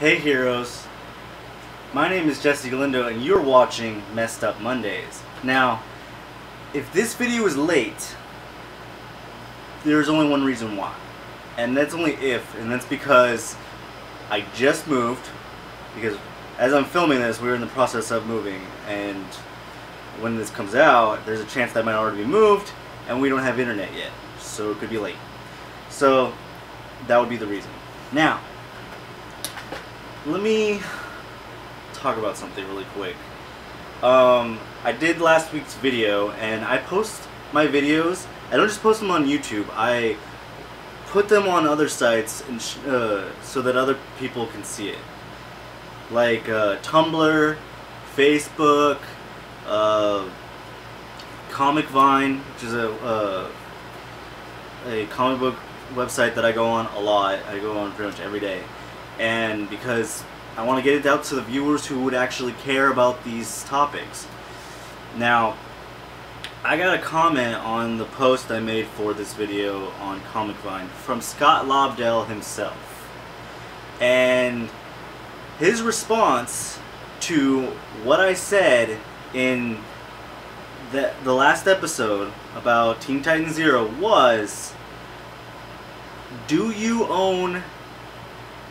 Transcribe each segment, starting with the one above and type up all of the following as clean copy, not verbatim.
Hey heroes, my name is Jesse Galindo and you're watching Messed Up Mondays. Now, if this video is late, there's only one reason why. And that's only if, and that's because I just moved, because as I'm filming this, we're in the process of moving, and when this comes out, there's a chance that I might already be moved, and we don't have internet yet, so it could be late. So, that would be the reason. Now, let me talk about something really quick. I did last week's video, and I post my videos. I don't just post them on YouTube. I put them on other sites and so that other people can see it, like Tumblr, Facebook, Comic Vine, which is a comic book website that I go on a lot. I go on pretty much every day. And because I want to get it out to the viewers who would actually care about these topics. Now, I got a comment on the post I made for this video on Comic Vine from Scott Lobdell himself. And his response to what I said in the last episode about Teen Titans Zero was, do you own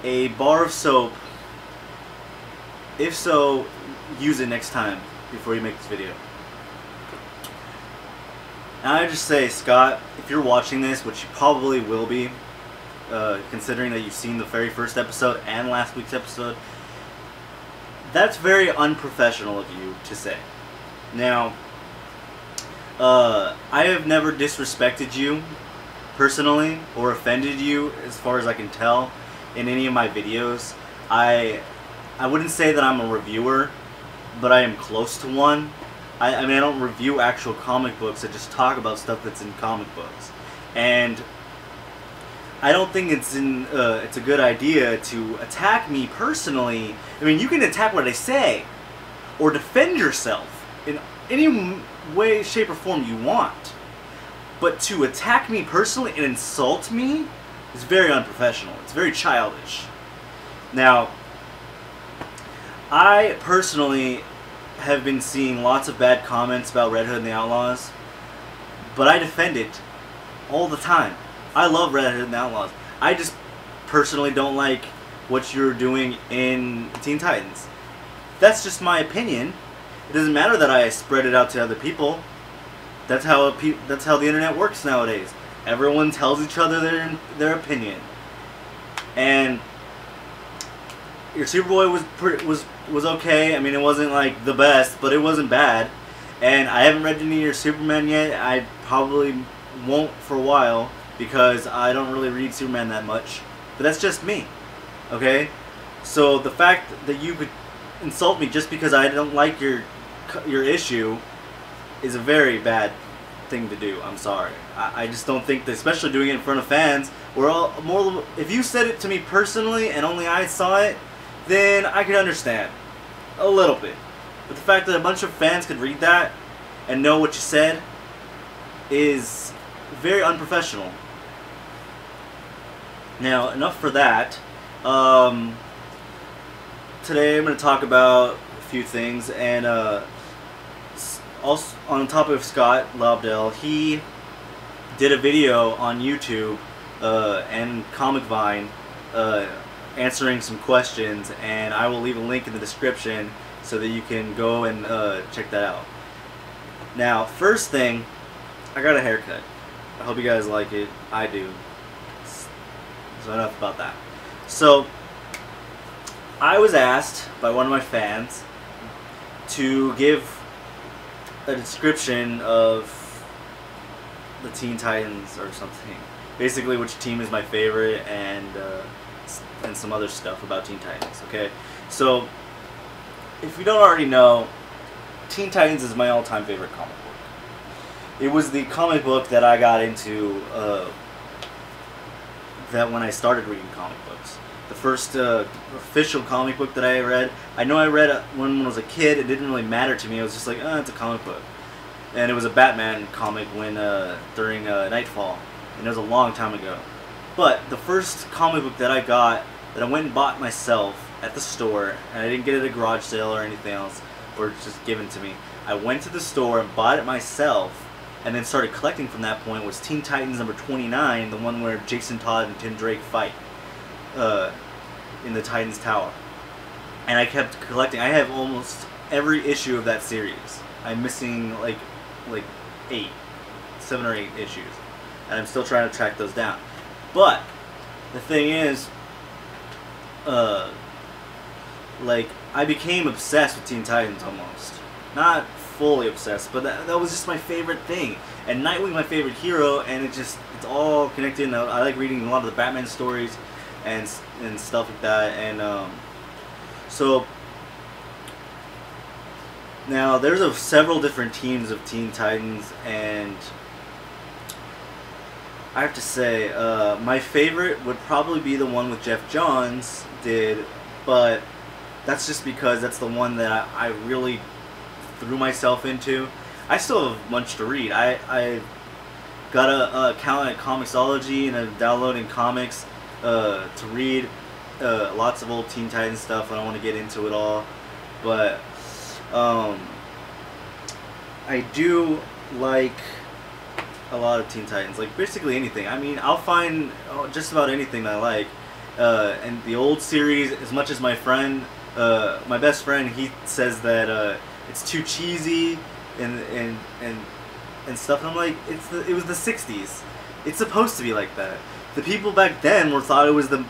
a bar of soap? If so, use it next time before you make this video. And I just say, Scott, if you're watching this, which you probably will be, considering that you've seen the very first episode and last week's episode, that's very unprofessional of you to say. Now, I have never disrespected you personally or offended you as far as I can tell in any of my videos. I wouldn't say that I'm a reviewer, but I am close to one. I mean, I don't review actual comic books. I just talk about stuff that's in comic books. And I don't think it's a good idea to attack me personally. I mean, you can attack what I say or defend yourself in any way, shape, or form you want. But to attack me personally and insult me is very unprofessional. It's very childish. Now, I personally have been seeing lots of bad comments about Red Hood and the Outlaws, but I defend it all the time. I love Red Hood and the Outlaws. I just personally don't like what you're doing in Teen Titans. That's just my opinion. It doesn't matter that I spread it out to other people. That's how the internet works nowadays. Everyone tells each other their opinion. And your Superboy was okay. I mean, it wasn't like the best, but it wasn't bad. And I haven't read any of your Superman yet. I probably won't for a while because I don't really read Superman that much. But that's just me. Okay? So the fact that you could insult me just because I don't like your issue is a very bad thing to do. I'm sorry. I just don't think that, especially doing it in front of fans, if you said it to me personally and only I saw it, then I could understand a little bit. But the fact that a bunch of fans could read that and know what you said is very unprofessional. Now, enough for that. Today I'm going to talk about a few things, and also on top of Scott Lobdell, he did a video on YouTube and Comic Vine answering some questions, and I will leave a link in the description so that you can go and check that out. Now, first thing, I got a haircut. I hope you guys like it. I do. So enough about that. So, I was asked by one of my fans to give a description of the Teen Titans or something. Basically, which team is my favorite, and some other stuff about Teen Titans. Okay, so if you don't already know, Teen Titans is my all-time favorite comic book. It was the comic book that I got into that when I started reading comic books. The first official comic book that I read, I know I read when I was a kid. It didn't really matter to me. I was just like, oh, it's a comic book. And it was a Batman comic during Nightfall, and it was a long time ago. But the first comic book that I got, that I went and bought myself, at the store, and I didn't get it at a garage sale or anything else, or just given to me. I went to the store and bought it myself, and then started collecting from that point. Was Teen Titans number 29, the one where Jason Todd and Tim Drake fight in the Titans Tower. And I kept collecting. I have almost every issue of that series. I'm missing like 7 or 8 issues, and I'm still trying to track those down. But the thing is, like, I became obsessed with Teen Titans almost. Not fully obsessed, but that was just my favorite thing. And Nightwing's my favorite hero, and it's all connected. And I like reading a lot of the Batman stories and stuff like that. And so now there's several different teams of Teen Titans, and I have to say my favorite would probably be the one with Jeff Johns did, but that's just because that's the one that I really threw myself into. I still have much to read. I got a account at Comixology, and I'm downloading comics to read lots of old Teen Titans stuff. I don't want to get into it all, but I do like a lot of Teen Titans, like basically anything. I mean, I'll find just about anything that I like. And the old series, as much as my best friend, he says that it's too cheesy and stuff. And I'm like, it was the '60s. It's supposed to be like that. The people back then thought it was the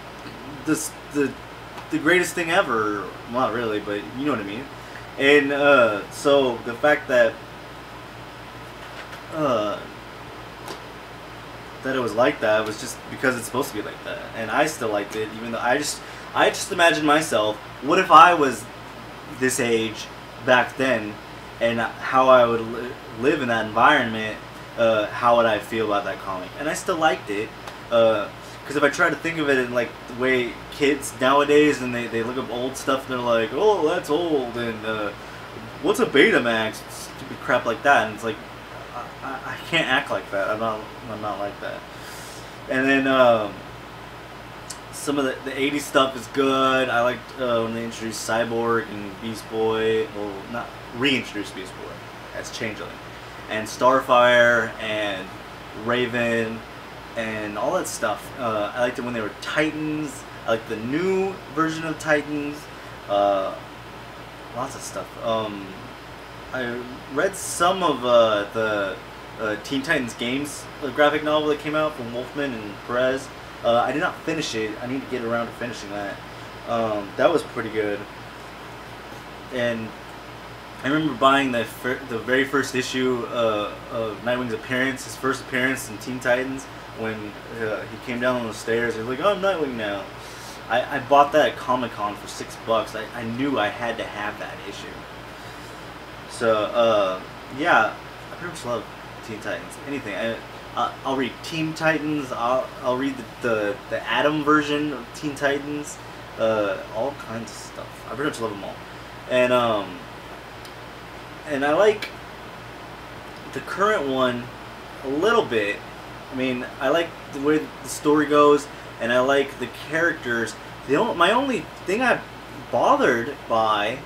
greatest thing ever. Well, not really, but you know what I mean. And so the fact that it was like that was just because it's supposed to be like that, and I still liked it, even though I just imagined myself, what if I was this age back then, and how I would live in that environment, how would I feel about that comic? And I still liked it, because if I try to think of it in like the way kids nowadays, and they look up old stuff and they're like, oh, that's old, and what's a Betamax, stupid crap like that, and it's like, I can't act like that. I'm not like that. And then some of the 80s stuff is good. I liked when they introduced Cyborg and Beast Boy. Well, not reintroduced Beast Boy as Changeling, and Starfire and Raven and all that stuff. I liked it when they were Titans. I liked the new version of Titans. Lots of stuff. I read some of the Teen Titans Games graphic novel that came out from Wolfman and Perez. I did not finish it. I need to get around to finishing that. That was pretty good. And I remember buying the very first issue of Nightwing's appearance, his first appearance in Teen Titans, when he came down on the stairs. He was like, "Oh, I'm Nightwing now." I bought that at Comic-Con for $6. I knew I had to have that issue. So, yeah, I pretty much love Teen Titans. Anything. I'll read Teen Titans. I'll read the Atom version of Teen Titans. All kinds of stuff. I pretty much love them all. And I like the current one a little bit. I mean, I like the way the story goes, and I like the characters. My only thing I'm bothered by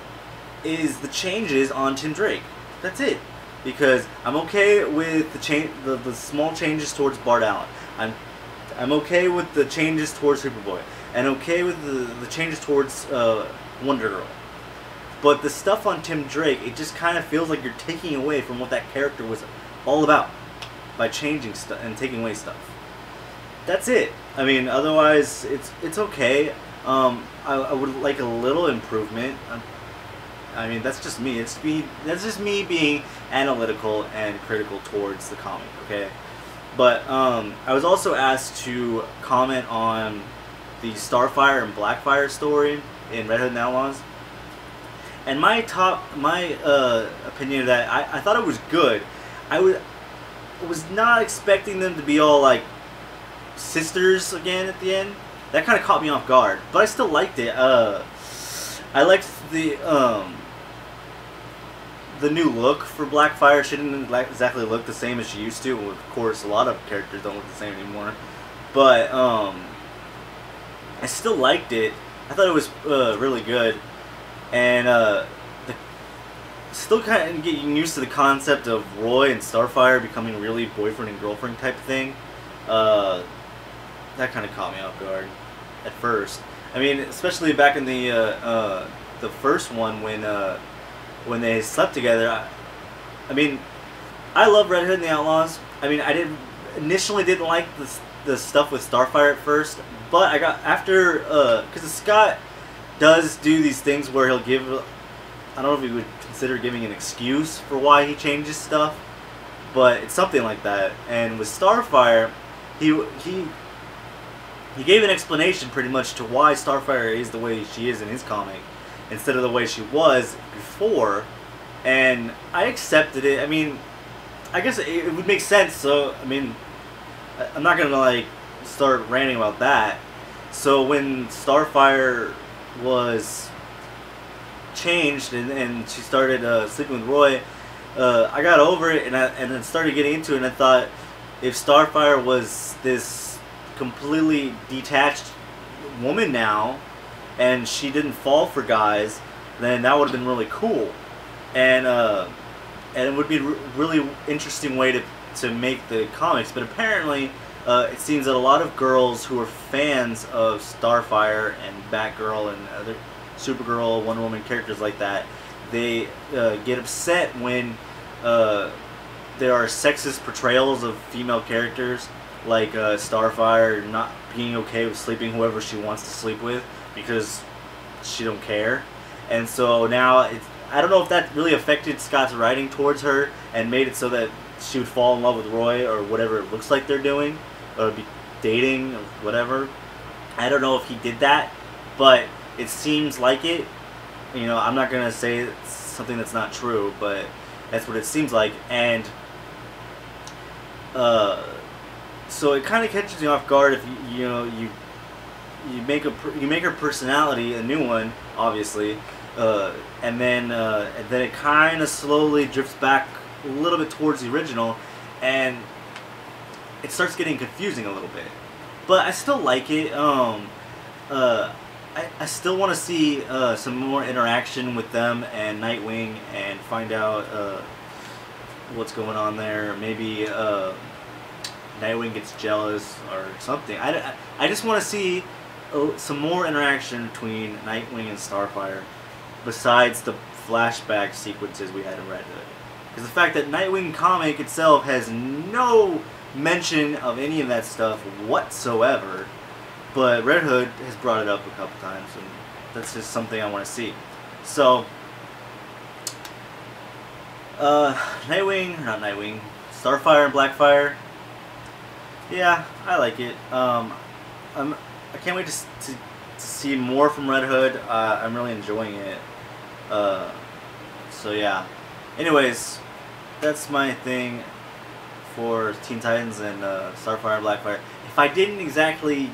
is the changes on Tim Drake. That's it. Because I'm okay with the small changes towards Bart Allen. I'm okay with the changes towards Superboy, and okay with the changes towards Wonder Girl. But the stuff on Tim Drake, it just kind of feels like you're taking away from what that character was all about by changing stuff and taking away stuff. That's it. I mean, otherwise it's okay. I would like a little improvement. I mean, that's just me. That's just me being analytical and critical towards the comic, okay? But I was also asked to comment on the Starfire and Blackfire story in Red Hood and Outlaws. And my opinion of that, I thought it was good. I was not expecting them to be all like sisters again at the end. That kind of caught me off guard, but I still liked it. I liked the new look for Blackfire. She didn't exactly look the same as she used to. Of course, a lot of characters don't look the same anymore. But I still liked it. I thought it was really good, and still kind of getting used to the concept of Roy and Starfire becoming really boyfriend and girlfriend type of thing. That kind of caught me off guard at first. I mean, especially back in the first one when they slept together. I mean, I love Red Hood and the Outlaws. I mean, I initially didn't like the stuff with Starfire at first, but I got after because Scott does do these things where he'll give, I don't know if he would consider giving an excuse for why he changes stuff, but it's something like that. And with Starfire, he gave an explanation pretty much to why Starfire is the way she is in his comic instead of the way she was before, and I accepted it. I mean, I guess it would make sense. So I mean, I'm not gonna like start ranting about that. So when Starfire was changed and she started sleeping with Roy, I got over it and then started getting into it, and I thought if Starfire was this completely detached woman now and she didn't fall for guys, then that would have been really cool, and it would be a really interesting way to make the comics. But apparently it seems that a lot of girls who are fans of Starfire and Batgirl and other Supergirl, Wonder Woman characters like that, they get upset when there are sexist portrayals of female characters, like Starfire not being okay with sleeping whoever she wants to sleep with because she don't care. And so now I don't know if that really affected Scott's writing towards her and made it so that she would fall in love with Roy or whatever it looks like they're doing, or be dating or whatever. I don't know if he did that, but it seems like it. You know, I'm not gonna say it's something that's not true, but that's what it seems like. And so it kind of catches you off guard if you make her personality a new one, obviously, and then it kind of slowly drifts back a little bit towards the original, and it starts getting confusing a little bit. But I still like it. I still want to see some more interaction with them and Nightwing and find out what's going on there. Maybe Nightwing gets jealous or something. I just want to see some more interaction between Nightwing and Starfire besides the flashback sequences we had in Red Hood. Because the fact that Nightwing comic itself has no mention of any of that stuff whatsoever, but Red Hood has brought it up a couple times, and that's just something I want to see. So, Starfire and Blackfire. Yeah, I like it. I can't wait to see more from Red Hood. I'm really enjoying it. So yeah. Anyways, that's my thing for Teen Titans and Starfire and Blackfire. If I didn't exactly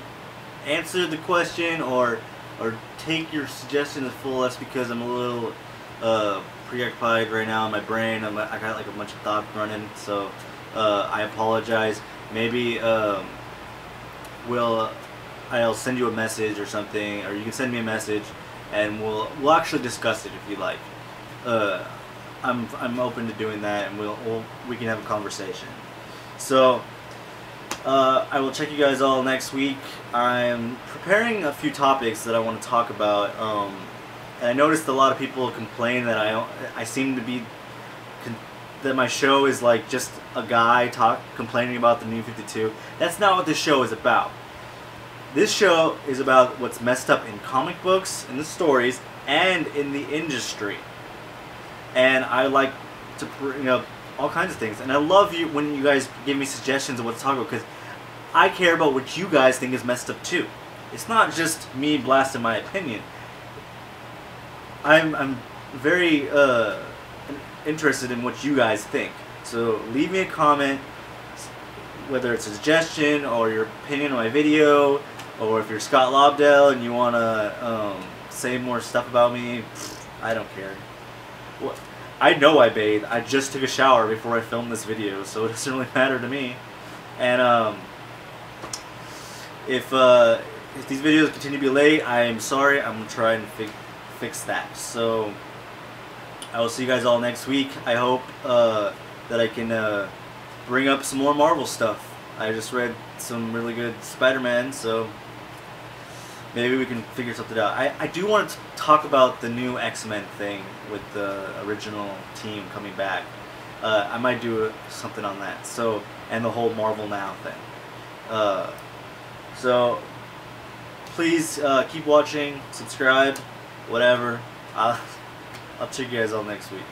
answer the question or take your suggestion as full, that's because I'm a little preoccupied right now in my brain. I got like a bunch of thoughts running, so I apologize. Maybe I'll send you a message or something, or you can send me a message, and we'll actually discuss it if you like. I'm open to doing that, and we can have a conversation. So I will check you guys all next week. I'm preparing a few topics that I want to talk about, and I noticed a lot of people complain that I seem to be that my show is like just a guy complaining about the New 52. That's not what this show is about. This show is about what's messed up in comic books, in the stories, and in the industry. And I like to bring up all kinds of things. And I love you when you guys give me suggestions of what to talk about, because I care about what you guys think is messed up too. It's not just me blasting my opinion. I'm very interested in what you guys think. So leave me a comment, whether it's a suggestion or your opinion on my video, or if you're Scott Lobdell and you want to say more stuff about me, I don't care. Well, I know I bathed. I just took a shower before I filmed this video, so it doesn't really matter to me. And if if these videos continue to be late, I am sorry. I'm gonna try and fix that. So I will see you guys all next week. I hope that I can bring up some more Marvel stuff. I just read some really good Spider-Man, so maybe we can figure something out. I do want to talk about the new X-Men thing with the original team coming back. I might do something on that. So, and the whole Marvel Now thing. So please keep watching, subscribe, whatever. I'll check you guys all next week.